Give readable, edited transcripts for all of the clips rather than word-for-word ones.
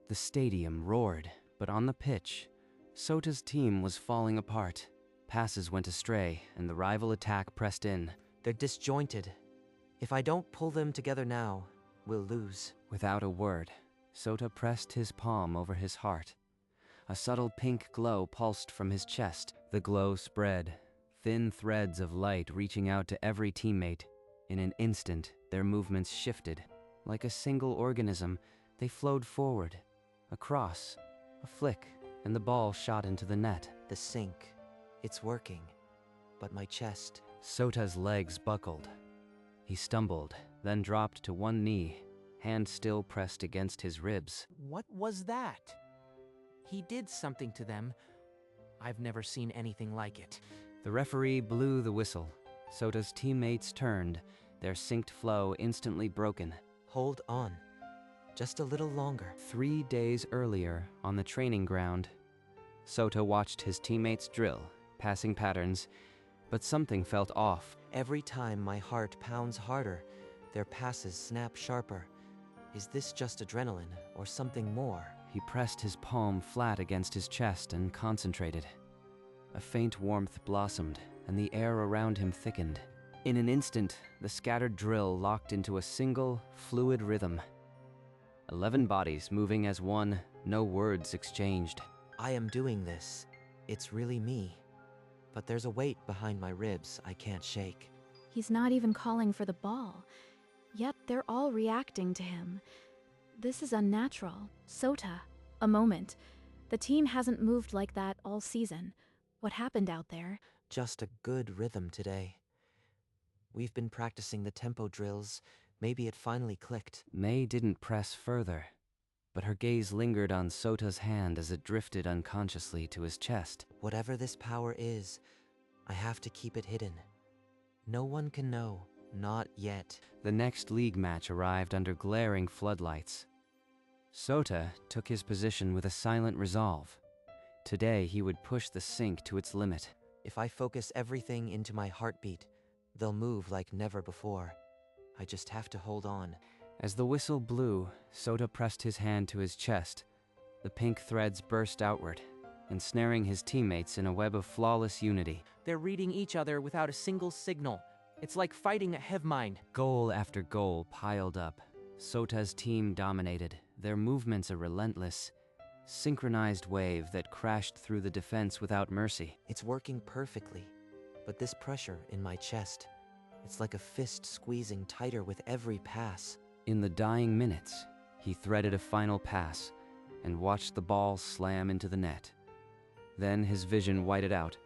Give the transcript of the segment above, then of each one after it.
The stadium roared, but on the pitch, Sota's team was falling apart. Passes went astray, and the rival attack pressed in. They're disjointed. If I don't pull them together now, we'll lose. Without a word, Sota pressed his palm over his heart. A subtle pink glow pulsed from his chest. The glow spread, thin threads of light reaching out to every teammate. In an instant, their movements shifted. Like a single organism, they flowed forward, across, a flick, and the ball shot into the net. The sync. It's working. But my chest. Sota's legs buckled. He stumbled, then dropped to one knee, hand still pressed against his ribs. What was that? He did something to them. I've never seen anything like it. The referee blew the whistle. Sota's teammates turned, their synced flow instantly broken. Hold on. Just a little longer. 3 days earlier, on the training ground, Sota watched his teammates drill, passing patterns, but something felt off. Every time my heart pounds harder, their passes snap sharper. Is this just adrenaline or something more? He pressed his palm flat against his chest and concentrated. A faint warmth blossomed, and the air around him thickened. In an instant, the scattered drill locked into a single, fluid rhythm. 11 bodies moving as one, no words exchanged. I am doing this. It's really me. But there's a weight behind my ribs I can't shake. He's not even calling for the ball, yet they're all reacting to him. This is unnatural. Sota, a moment. The team hasn't moved like that all season. What happened out there? Just a good rhythm today. We've been practicing the tempo drills. Maybe it finally clicked. May didn't press further, but her gaze lingered on Sota's hand as it drifted unconsciously to his chest. Whatever this power is, I have to keep it hidden. No one can know, not yet. The next league match arrived under glaring floodlights. Sota took his position with a silent resolve. Today he would push the sync to its limit. If I focus everything into my heartbeat, they'll move like never before. I just have to hold on. As the whistle blew, Sota pressed his hand to his chest. The pink threads burst outward, ensnaring his teammates in a web of flawless unity. They're reading each other without a single signal. It's like fighting a hive mind. Goal after goal piled up. Sota's team dominated, their movements a relentless, synchronized wave that crashed through the defense without mercy. It's working perfectly, but this pressure in my chest, it's like a fist squeezing tighter with every pass. In the dying minutes, he threaded a final pass and watched the ball slam into the net. Then his vision whited out,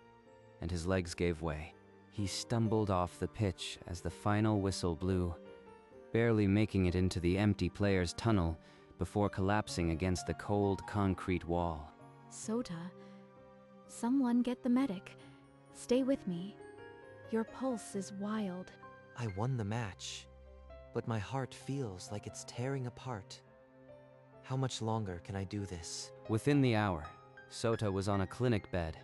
and his legs gave way. He stumbled off the pitch as the final whistle blew, barely making it into the empty players' tunnel before collapsing against the cold concrete wall. Sota, someone get the medic. Stay with me. Your pulse is wild. I won the match, but my heart feels like it's tearing apart. How much longer can I do this? Within the hour, Sota was on a clinic bed,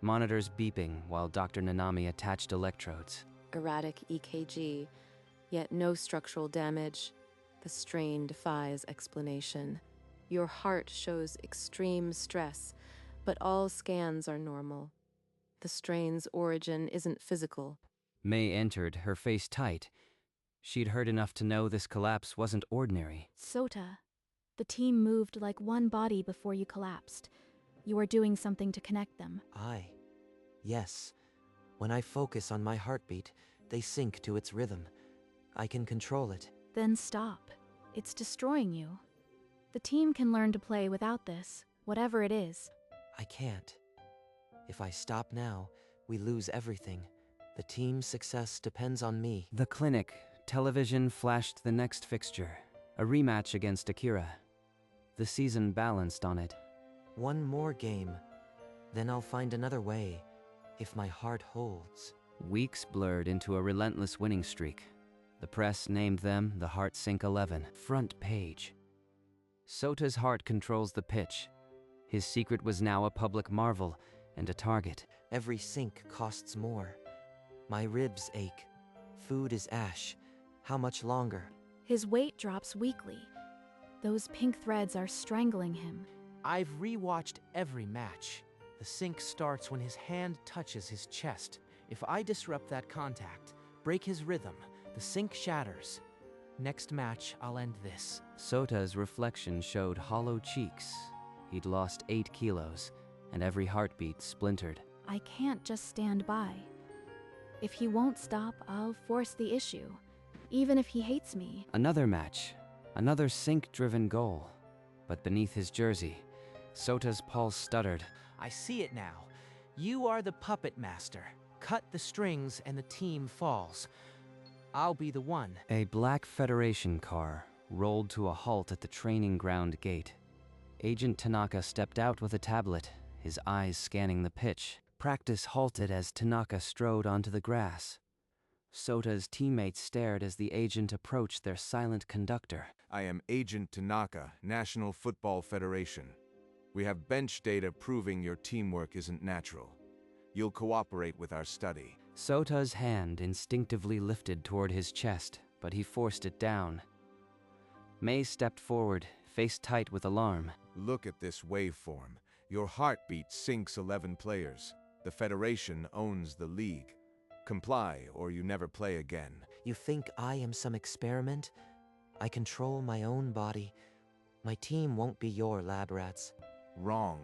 monitors beeping while Dr. Nanami attached electrodes. Erratic EKG, yet no structural damage. The strain defies explanation. Your heart shows extreme stress, but all scans are normal. The strain's origin isn't physical. May entered, her face tight. She'd heard enough to know this collapse wasn't ordinary. Sota, the team moved like one body before you collapsed. You are doing something to connect them. Yes. When I focus on my heartbeat, they sync to its rhythm. I can control it. Then stop. It's destroying you. The team can learn to play without this, whatever it is. I can't. If I stop now, we lose everything. The team's success depends on me. The clinic, television flashed the next fixture, a rematch against Akira. The season balanced on it. One more game, then I'll find another way, if my heart holds. Weeks blurred into a relentless winning streak. The press named them the Heart Sync 11. Front page. Sota's heart controls the pitch. His secret was now a public marvel and a target. Every sync costs more. My ribs ache. Food is ash. How much longer? His weight drops weekly. Those pink threads are strangling him. I've rewatched every match. The sync starts when his hand touches his chest. If I disrupt that contact, break his rhythm, the sync shatters. Next match, I'll end this. Sota's reflection showed hollow cheeks. He'd lost 8 kilos, and every heartbeat splintered. I can't just stand by. If he won't stop, I'll force the issue, even if he hates me. Another match, another sync-driven goal. But beneath his jersey, Sota's pulse stuttered. I see it now. You are the puppet master. Cut the strings and the team falls. I'll be the one. A black Federation car rolled to a halt at the training ground gate. Agent Tanaka stepped out with a tablet, his eyes scanning the pitch. Practice halted as Tanaka strode onto the grass. Sota's teammates stared as the agent approached their silent conductor. I am Agent Tanaka, National Football Federation. We have bench data proving your teamwork isn't natural. You'll cooperate with our study. Sota's hand instinctively lifted toward his chest, but he forced it down. May stepped forward, face tight with alarm. Look at this waveform. Your heartbeat syncs 11 players. The Federation owns the league. Comply, or you never play again. You think I am some experiment? I control my own body. My team won't be your lab rats. Wrong.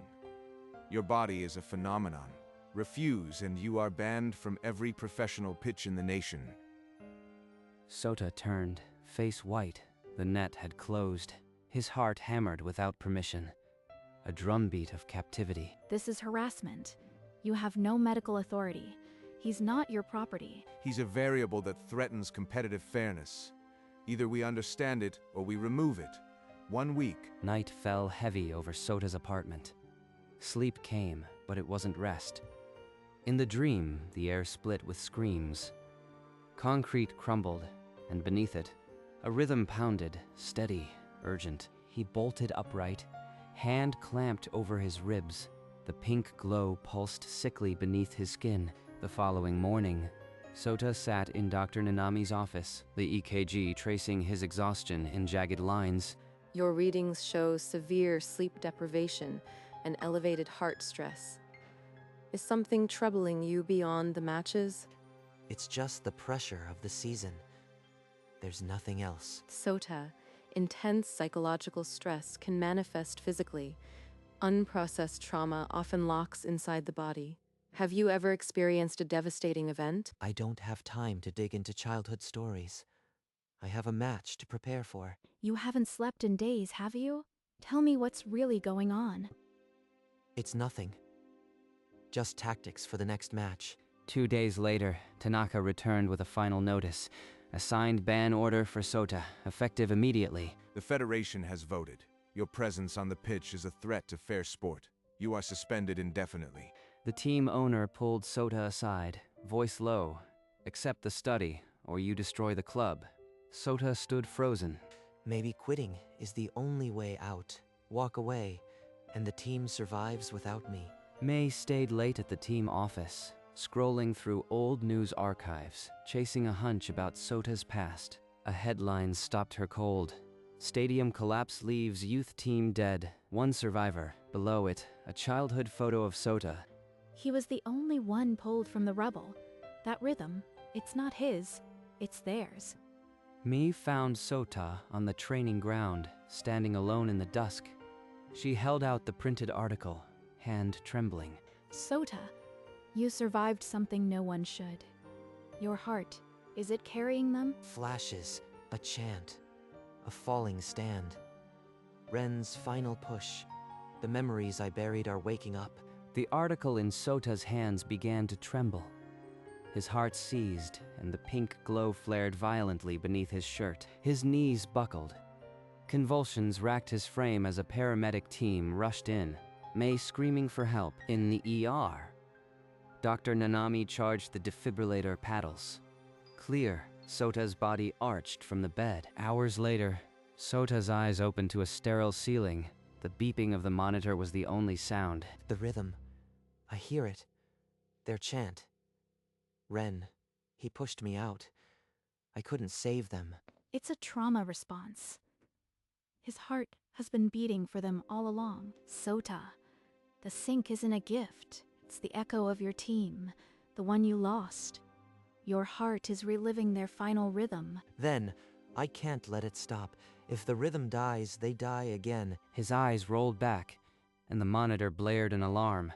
Your body is a phenomenon. Refuse, and you are banned from every professional pitch in the nation. Sota turned, face white. The net had closed. His heart hammered without permission. A drumbeat of captivity. This is harassment. You have no medical authority. He's not your property. He's a variable that threatens competitive fairness. Either we understand it, or we remove it. 1 week. Night fell heavy over Sota's apartment. Sleep came, but it wasn't rest. In the dream, the air split with screams. Concrete crumbled, and beneath it, a rhythm pounded, steady, urgent. He bolted upright, hand clamped over his ribs. The pink glow pulsed sickly beneath his skin. The following morning, Sota sat in Dr. Nanami's office, the EKG tracing his exhaustion in jagged lines. Your readings show severe sleep deprivation and elevated heart stress. Is something troubling you beyond the matches? It's just the pressure of the season. There's nothing else. Sota, intense psychological stress can manifest physically. Unprocessed trauma often locks inside the body. Have you ever experienced a devastating event? I don't have time to dig into childhood stories. I have a match to prepare for. You haven't slept in days, have you? Tell me what's really going on. It's nothing. Just tactics for the next match. 2 days later, Tanaka returned with a final notice. A signed ban order for Sota, effective immediately. The Federation has voted. Your presence on the pitch is a threat to fair sport. You are suspended indefinitely. The team owner pulled Sota aside, voice low. Accept the study, or you destroy the club. Sota stood frozen. Maybe quitting is the only way out. Walk away, and the team survives without me. May stayed late at the team office, scrolling through old news archives, chasing a hunch about Sota's past. A headline stopped her cold. Stadium collapse leaves youth team dead. One survivor. Below it, a childhood photo of Sota. He was the only one pulled from the rubble. That rhythm, it's not his, it's theirs. Me found Sota on the training ground, standing alone in the dusk. She held out the printed article, hand trembling. Sota, you survived something no one should. Your heart, is it carrying them? Flashes, a chant, a falling stand. Ren's final push. The memories I buried are waking up. The article in Sota's hands began to tremble. His heart seized, and the pink glow flared violently beneath his shirt. His knees buckled. Convulsions racked his frame as a paramedic team rushed in, May screaming for help. In the ER, Dr. Nanami charged the defibrillator paddles. Clear, Sota's body arched from the bed. Hours later, Sota's eyes opened to a sterile ceiling. The beeping of the monitor was the only sound. The rhythm. I hear it. Their chant. Ren. He pushed me out. I couldn't save them. It's a trauma response. His heart has been beating for them all along. Sota, the sink isn't a gift. It's the echo of your team, the one you lost. Your heart is reliving their final rhythm. Then, I can't let it stop. If the rhythm dies, they die again. His eyes rolled back, and the monitor blared an alarm.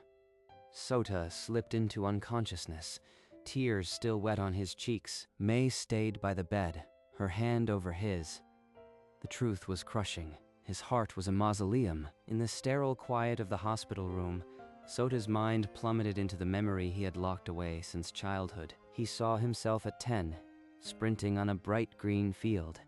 Sota slipped into unconsciousness, tears still wet on his cheeks. May stayed by the bed, her hand over his. The truth was crushing. His heart was a mausoleum. In the sterile quiet of the hospital room, Sota's mind plummeted into the memory he had locked away since childhood. He saw himself at 10, sprinting on a bright green field,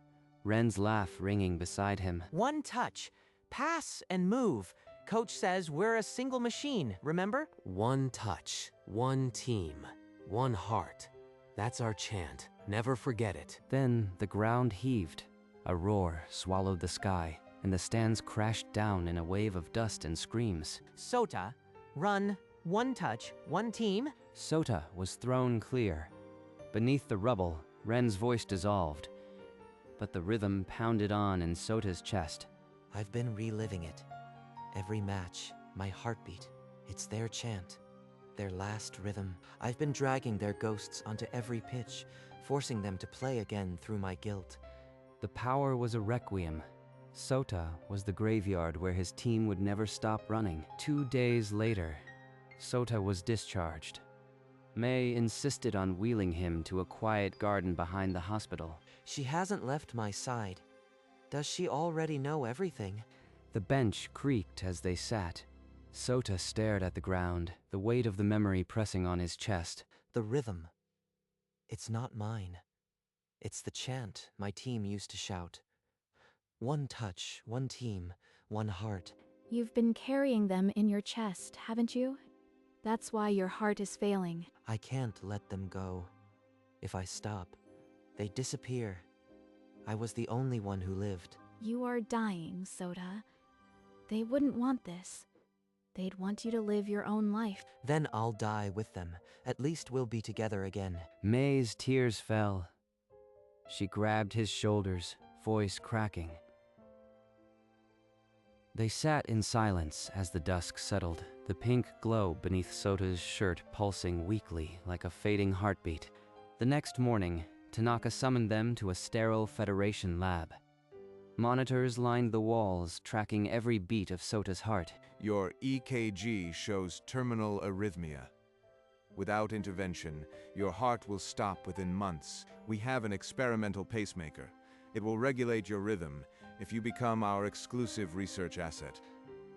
Ren's laugh ringing beside him. One touch. Pass and move. Coach says we're a single machine, remember? One touch, one team, one heart. That's our chant. Never forget it. Then the ground heaved. A roar swallowed the sky, and the stands crashed down in a wave of dust and screams. Sota, run, one touch, one team. Sota was thrown clear. Beneath the rubble, Ren's voice dissolved, but the rhythm pounded on in Sota's chest. I've been reliving it. Every match, my heartbeat, it's their chant, their last rhythm. I've been dragging their ghosts onto every pitch, forcing them to play again through my guilt. The power was a requiem. Sota was the graveyard where his team would never stop running. 2 days later, Sota was discharged. May insisted on wheeling him to a quiet garden behind the hospital. She hasn't left my side. Does she already know everything? The bench creaked as they sat. Sota stared at the ground, the weight of the memory pressing on his chest. The rhythm. It's not mine. It's the chant my team used to shout. One touch, one team, one heart. You've been carrying them in your chest, haven't you? That's why your heart is failing. I can't let them go. If I stop, they disappear. I was the only one who lived. You are dying, Sota. They wouldn't want this. They'd want you to live your own life. Then I'll die with them. At least we'll be together again. May's tears fell. She grabbed his shoulders, voice cracking. They sat in silence as the dusk settled, the pink glow beneath Sota's shirt pulsing weakly like a fading heartbeat. The next morning, Tanaka summoned them to a sterile Federation lab. Monitors lined the walls, tracking every beat of Sota's heart. Your EKG shows terminal arrhythmia. Without intervention, your heart will stop within months. We have an experimental pacemaker. It will regulate your rhythm if you become our exclusive research asset.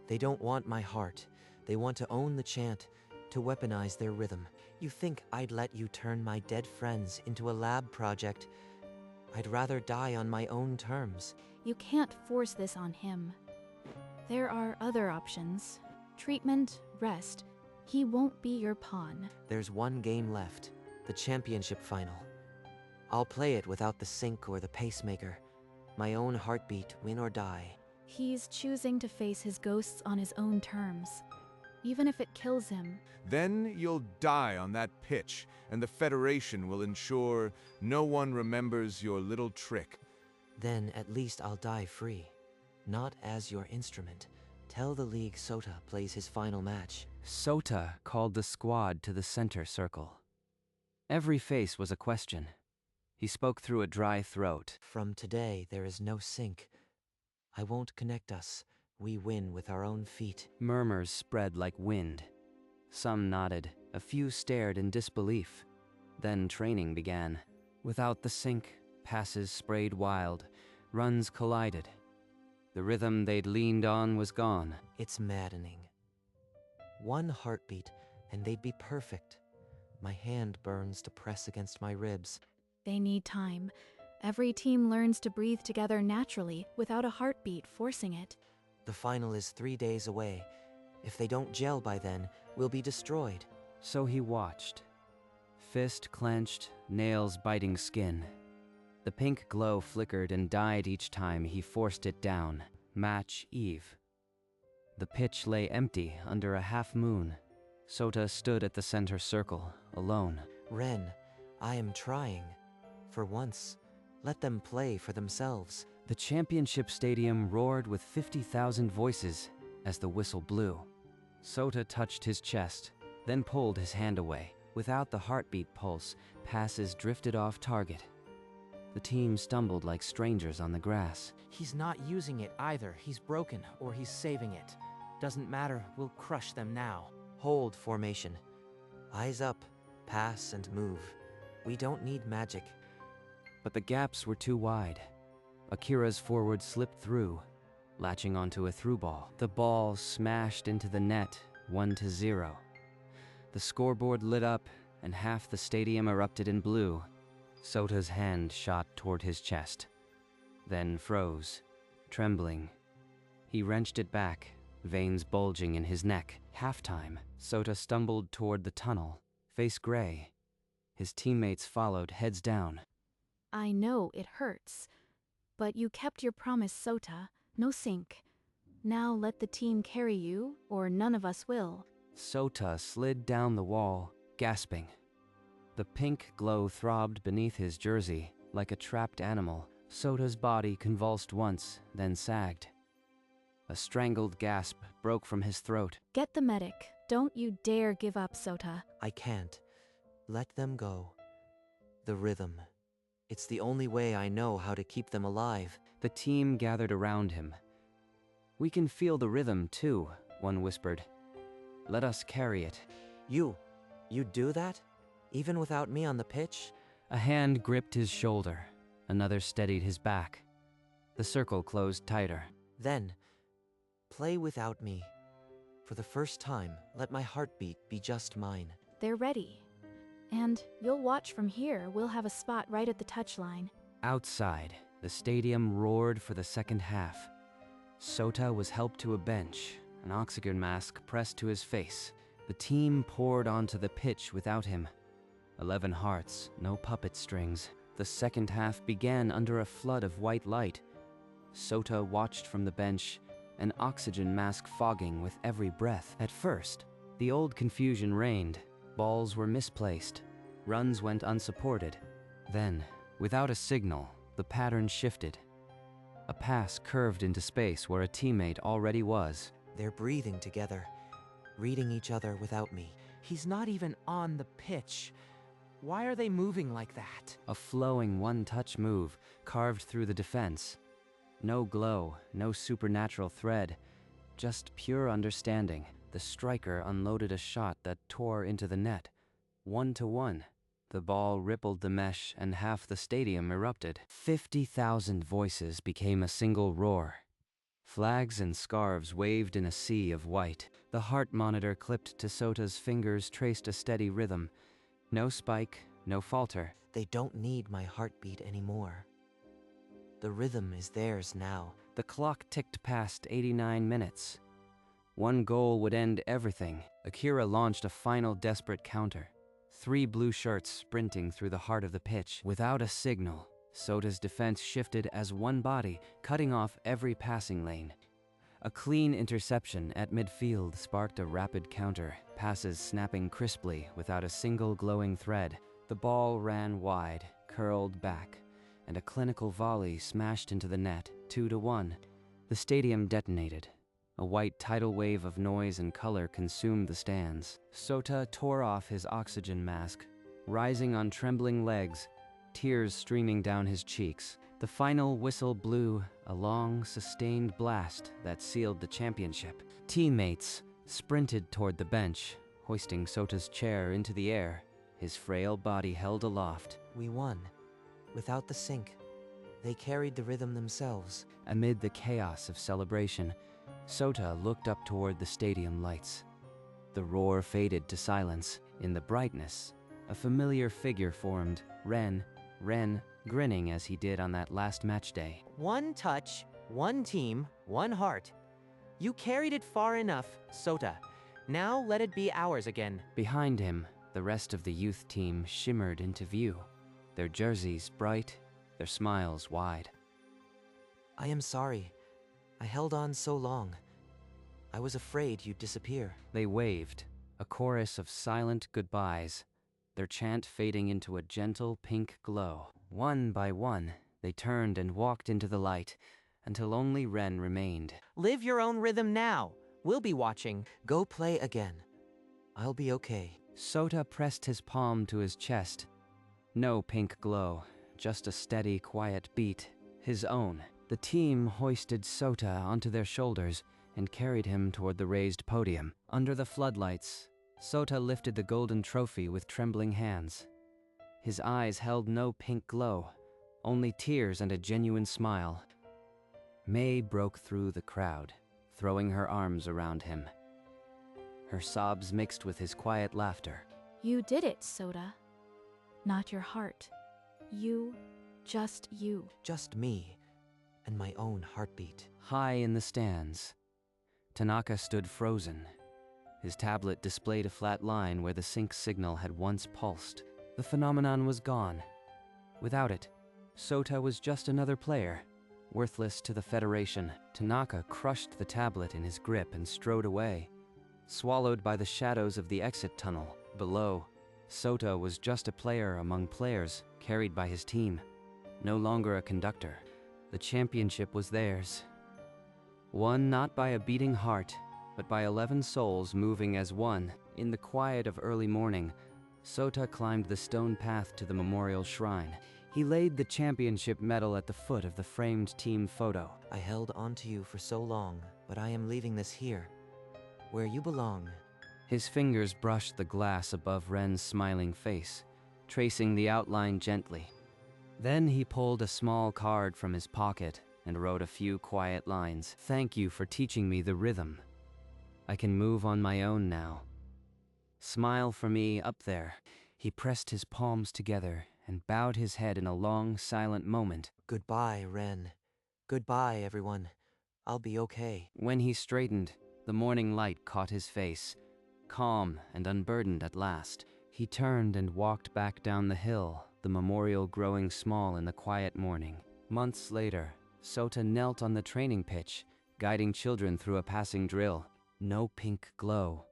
They don't want my heart. They want to own the chant, to weaponize their rhythm. You think I'd let you turn my dead friends into a lab project? I'd rather die on my own terms. You can't force this on him. There are other options. Treatment, rest. He won't be your pawn. There's one game left, the championship final. I'll play it without the sync or the pacemaker. My own heartbeat, win or die. He's choosing to face his ghosts on his own terms, even if it kills him. Then you'll die on that pitch, and the Federation will ensure no one remembers your little trick. Then at least I'll die free. Not as your instrument. Tell the league Sota plays his final match. Sota called the squad to the center circle. Every face was a question. He spoke through a dry throat. From today, there is no sync. I won't connect us. We win with our own feet. Murmurs spread like wind. Some nodded, a few stared in disbelief. Then training began. Without the sync, passes sprayed wild, runs collided. The rhythm they'd leaned on was gone. It's maddening. One heartbeat, and they'd be perfect. My hand burns to press against my ribs. They need time. Every team learns to breathe together naturally, without a heartbeat forcing it. The final is 3 days away. If they don't gel by then, we'll be destroyed. So he watched. Fist clenched, nails biting skin. The pink glow flickered and died each time he forced it down. Match eve. The pitch lay empty under a half moon. Sota stood at the center circle, alone. Ren, I am trying. For once, let them play for themselves. The championship stadium roared with 50,000 voices as the whistle blew. Sota touched his chest, then pulled his hand away. Without the heartbeat pulse, passes drifted off target. The team stumbled like strangers on the grass. He's not using it either. He's broken, or he's saving it. Doesn't matter, we'll crush them now. Hold formation. Eyes up, pass and move. We don't need magic. But the gaps were too wide. Akira's forward slipped through, latching onto a through ball. The ball smashed into the net, 1-0. The scoreboard lit up, and half the stadium erupted in blue. Sota's hand shot toward his chest, then froze, trembling. He wrenched it back, veins bulging in his neck. Halftime, Sota stumbled toward the tunnel, face gray. His teammates followed, heads down. I know it hurts, but you kept your promise, Sota. No sink. Now let the team carry you, or none of us will. Sota slid down the wall, gasping. The pink glow throbbed beneath his jersey, like a trapped animal. Sota's body convulsed once, then sagged. A strangled gasp broke from his throat. Get the medic. Don't you dare give up, Sota. I can't. Let them go. The rhythm. It's the only way I know how to keep them alive. The team gathered around him. We can feel the rhythm, too, one whispered. Let us carry it. You'd do that? Even without me on the pitch? A hand gripped his shoulder. Another steadied his back. The circle closed tighter. Then, play without me. For the first time, let my heartbeat be just mine. They're ready. And you'll watch from here. We'll have a spot right at the touchline. Outside, the stadium roared for the second half. Sota was helped to a bench, an oxygen mask pressed to his face. The team poured onto the pitch without him. 11 hearts, no puppet strings. The second half began under a flood of white light. Sota watched from the bench, an oxygen mask fogging with every breath. At first, the old confusion reigned. Balls were misplaced. Runs went unsupported. Then, without a signal, the pattern shifted. A pass curved into space where a teammate already was. They're breathing together, reading each other without me. He's not even on the pitch. Why are they moving like that? A flowing one-touch move carved through the defense. No glow, no supernatural thread, just pure understanding. The striker unloaded a shot that tore into the net. 1-1. The ball rippled the mesh and half the stadium erupted. 50,000 voices became a single roar. Flags and scarves waved in a sea of white. The heart monitor clipped to Sota's fingers traced a steady rhythm. No spike, no falter. They don't need my heartbeat anymore. The rhythm is theirs now. The clock ticked past 89 minutes. One goal would end everything. Akira launched a final desperate counter. 3 blue shirts sprinting through the heart of the pitch. Without a signal, Sota's defense shifted as one body, cutting off every passing lane. A clean interception at midfield sparked a rapid counter, passes snapping crisply without a single glowing thread. The ball ran wide, curled back, and a clinical volley smashed into the net, 2-1. The stadium detonated. A white tidal wave of noise and color consumed the stands. Sota tore off his oxygen mask, rising on trembling legs, tears streaming down his cheeks. The final whistle blew, a long, sustained blast that sealed the championship. Teammates sprinted toward the bench, hoisting Sota's chair into the air, his frail body held aloft. We won. Without the sink. They carried the rhythm themselves. Amid the chaos of celebration, Sota looked up toward the stadium lights. The roar faded to silence. In the brightness, a familiar figure formed, Ren, grinning as he did on that last match day. One touch, one team, one heart. You carried it far enough, Sota. Now let it be ours again. Behind him, the rest of the youth team shimmered into view, their jerseys bright, their smiles wide. I am sorry. I held on so long. I was afraid you'd disappear. They waved, a chorus of silent goodbyes, their chant fading into a gentle pink glow. One by one, They turned and walked into the light, until only Ren remained. Live your own rhythm now. We'll be watching. Go play again. I'll be okay. Sota pressed his palm to his chest. No pink glow, just a steady, quiet beat, his own. The team hoisted Sota onto their shoulders and carried him toward the raised podium. Under the floodlights, Sota lifted the golden trophy with trembling hands. His eyes held no pink glow, only tears and a genuine smile. May broke through the crowd, throwing her arms around him. Her sobs mixed with his quiet laughter. You did it, Sota. Not your heart. You, just you. Just me and my own heartbeat. High in the stands, Tanaka stood frozen. His tablet displayed a flat line where the sync signal had once pulsed. The phenomenon was gone. Without it, Sota was just another player, worthless to the Federation. Tanaka crushed the tablet in his grip and strode away, swallowed by the shadows of the exit tunnel. Below, Sota was just a player among players, carried by his team. No longer a conductor. The championship was theirs. Won not by a beating heart, but by 11 souls moving as one. In the quiet of early morning, Sota climbed the stone path to the memorial shrine. He laid the championship medal at the foot of the framed team photo. I held onto you for so long, but I am leaving this here, where you belong. His fingers brushed the glass above Ren's smiling face, tracing the outline gently. Then he pulled a small card from his pocket and wrote a few quiet lines. Thank you for teaching me the rhythm. I can move on my own now. Smile for me up there. He pressed his palms together and bowed his head in a long, silent moment. Goodbye, Ren. Goodbye, everyone. I'll be okay. When he straightened, the morning light caught his face, calm and unburdened at last. He turned and walked back down the hill, the memorial growing small in the quiet morning. Months later, Sota knelt on the training pitch, guiding children through a passing drill. No pink glow,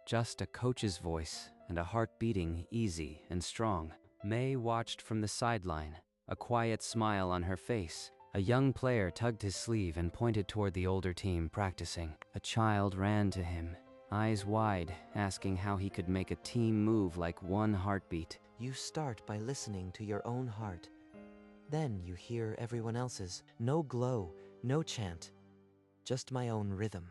just a coach's voice and a heart beating easy and strong. May watched from the sideline, a quiet smile on her face. A young player tugged his sleeve and pointed toward the older team practicing. A child ran to him, eyes wide, asking how he could make a team move like one heartbeat. You start by listening to your own heart. Then you hear everyone else's. No glow, no chant. Just my own rhythm.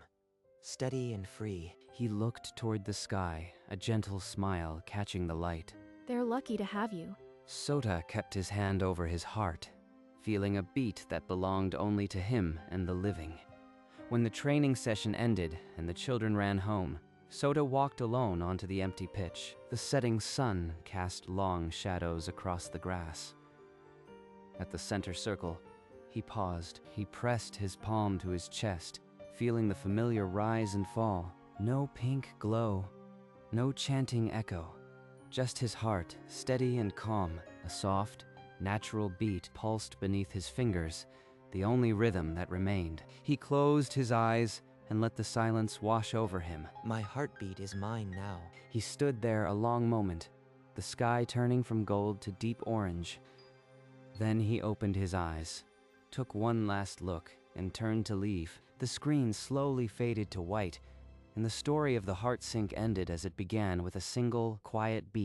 Steady and free. He looked toward the sky, a gentle smile catching the light. They're lucky to have you. Sota kept his hand over his heart, feeling a beat that belonged only to him and the living. When the training session ended and the children ran home, Sota walked alone onto the empty pitch. The setting sun cast long shadows across the grass. At the center circle, he paused. He pressed his palm to his chest, feeling the familiar rise and fall. No pink glow, no chanting echo, just his heart, steady and calm. A soft, natural beat pulsed beneath his fingers, the only rhythm that remained. He closed his eyes and let the silence wash over him. My heartbeat is mine now. He stood there a long moment, the sky turning from gold to deep orange. Then he opened his eyes, took one last look, and turned to leave. The screen slowly faded to white, and the story of the heart sync ended as it began with a single, quiet beat.